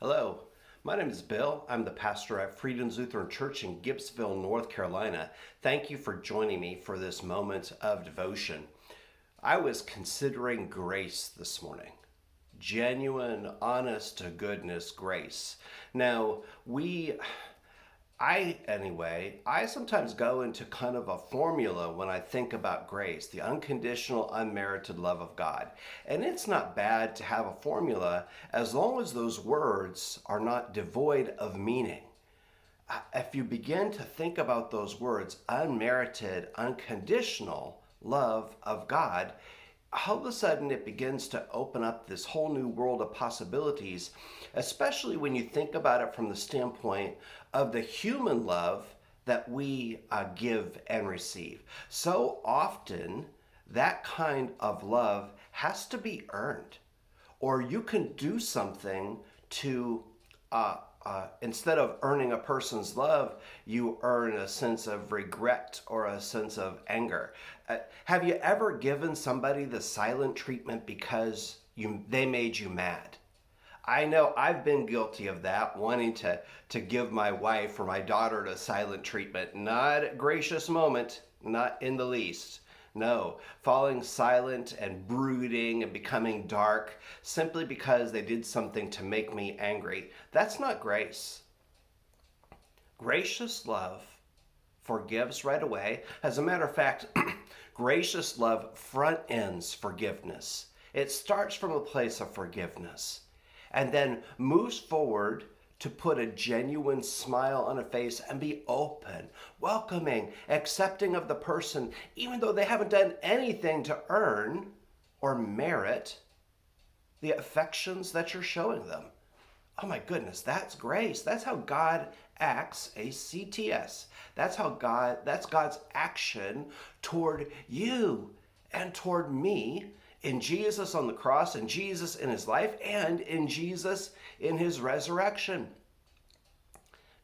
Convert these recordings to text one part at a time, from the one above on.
Hello, my name is Bill. I'm the pastor at Freedom's Lutheran Church in Gibbsville, North Carolina. Thank you for joining me for this moment of devotion. I was considering grace this morning. Genuine, honest to goodness grace. Now, I sometimes go into kind of a formula when I think about grace, the unconditional, unmerited love of God. And it's not bad to have a formula as long as those words are not devoid of meaning. If you begin to think about those words, unmerited, unconditional love of God, all of a sudden it begins to open up this whole new world of possibilities, especially when you think about it from the standpoint of the human love that we give and receive. So often, that kind of love has to be earned, or you can do something to instead of earning a person's love, you earn a sense of regret or a sense of anger. Have you ever given somebody the silent treatment because they made you mad? I know I've been guilty of that, wanting to give my wife or my daughter the silent treatment. Not a gracious moment, not in the least. No, falling silent and brooding and becoming dark simply because they did something to make me angry. That's not grace. Gracious love forgives right away. As a matter of fact, gracious love front ends forgiveness. It starts from a place of forgiveness and then moves forward to put a genuine smile on a face and be open, welcoming, accepting of the person, even though they haven't done anything to earn or merit the affections that you're showing them. Oh my goodness, that's grace. That's how God acts, ACTS. That's God's action toward you and toward me in Jesus on the cross, in Jesus in his life, and in Jesus in his resurrection.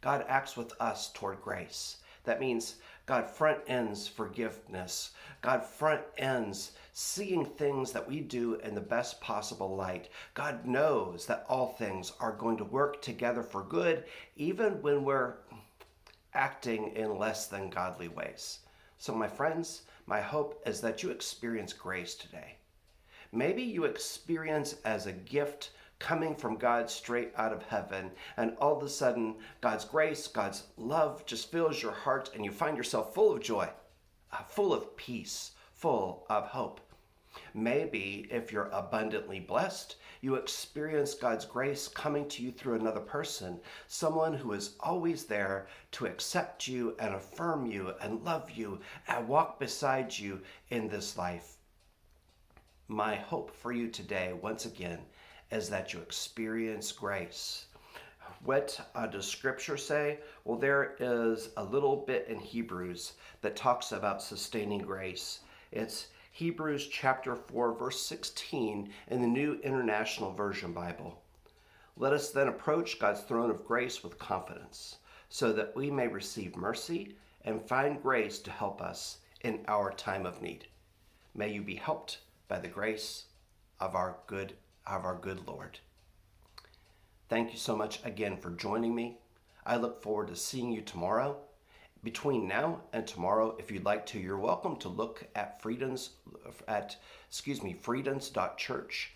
God acts with us toward grace. That means God front ends forgiveness. God front ends seeing things that we do in the best possible light. God knows that all things are going to work together for good, even when we're acting in less than godly ways. So my friends, my hope is that you experience grace today. Maybe you experience as a gift coming from God straight out of heaven, and all of a sudden God's grace, God's love just fills your heart and you find yourself full of joy, full of peace, full of hope. Maybe if you're abundantly blessed, you experience God's grace coming to you through another person, someone who is always there to accept you and affirm you and love you and walk beside you in this life. My hope for you today, once again, is that you experience grace. What does Scripture say? Well, there is a little bit in Hebrews that talks about sustaining grace. It's Hebrews chapter 4, verse 16 in the New International Version Bible. Let us then approach God's throne of grace with confidence, so that we may receive mercy and find grace to help us in our time of need. May you be helped by the grace of our good Lord. Thank you so much again for joining me. I look forward to seeing you tomorrow. Between now and tomorrow, if you'd like to, you're welcome to look at freedoms.church, FRIEDENS.church,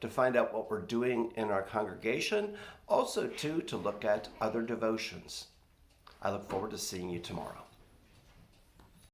to find out what we're doing in our congregation. Also, to look at other devotions. I look forward to seeing you tomorrow.